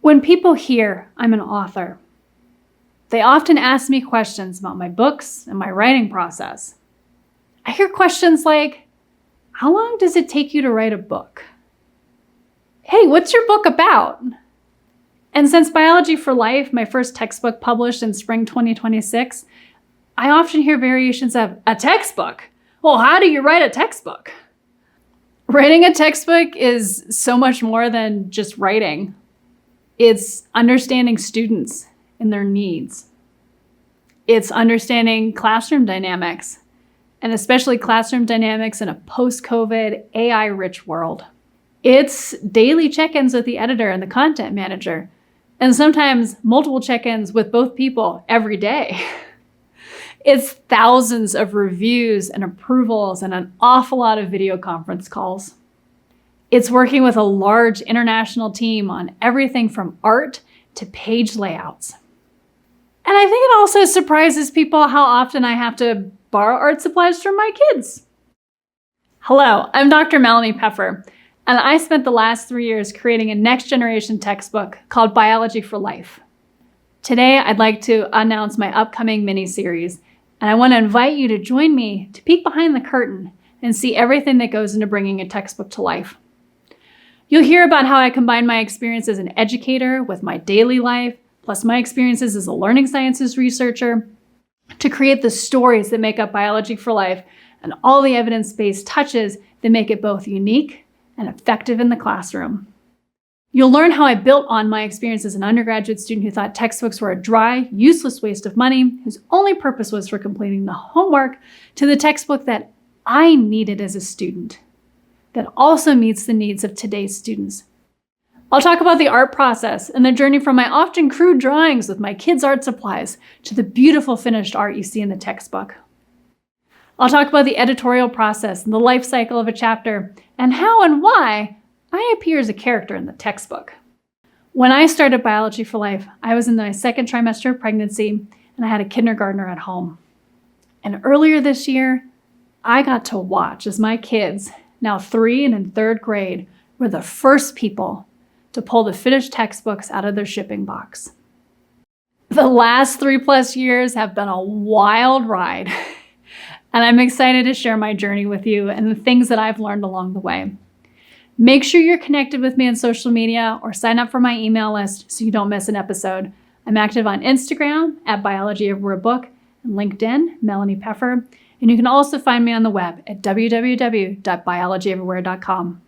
When people hear I'm an author, they often ask me questions about my books and my writing process. I hear questions like, how long does it take you to write a book? Hey, what's your book about? And since Biology for Life, my first textbook published in spring 2026, I often hear variations of, a textbook? Well, how do you write a textbook? Writing a textbook is so much more than just writing. It's understanding students and their needs. It's understanding classroom dynamics, and especially classroom dynamics in a post-COVID, AI-rich world. It's daily check-ins with the editor and the content manager, and sometimes multiple check-ins with both people every day. It's thousands of reviews and approvals and an awful lot of video conference calls. It's working with a large international team on everything from art to page layouts. And I think it also surprises people how often I have to borrow art supplies from my kids. Hello, I'm Dr. Melanie Peffer, and I spent the last 3 years creating a next generation textbook called Biology for Life. Today, I'd like to announce my upcoming mini-series, and I want to invite you to join me to peek behind the curtain and see everything that goes into bringing a textbook to life. You'll hear about how I combine my experience as an educator with my daily life, plus my experiences as a learning sciences researcher, to create the stories that make up Biology for Life and all the evidence-based touches that make it both unique and effective in the classroom. You'll learn how I built on my experience as an undergraduate student who thought textbooks were a dry, useless waste of money, whose only purpose was for completing the homework, to the textbook that I needed as a student, that also meets the needs of today's students. I'll talk about the art process and the journey from my often crude drawings with my kids' art supplies to the beautiful finished art you see in the textbook. I'll talk about the editorial process and the life cycle of a chapter and how and why I appear as a character in the textbook. When I started Biology for Life, I was in my second trimester of pregnancy and I had a kindergartner at home. And earlier this year, I got to watch as my kids, now 3 and in 3rd grade, were the first people to pull the finished textbooks out of their shipping box. The last 3+ years have been a wild ride, and I'm excited to share my journey with you and the things that I've learned along the way. Make sure you're connected with me on social media or sign up for my email list so you don't miss an episode. I'm active on Instagram at Biology Everywhere Book and LinkedIn, Melanie Peffer, and you can also find me on the web at www.biologyeverywhere.com.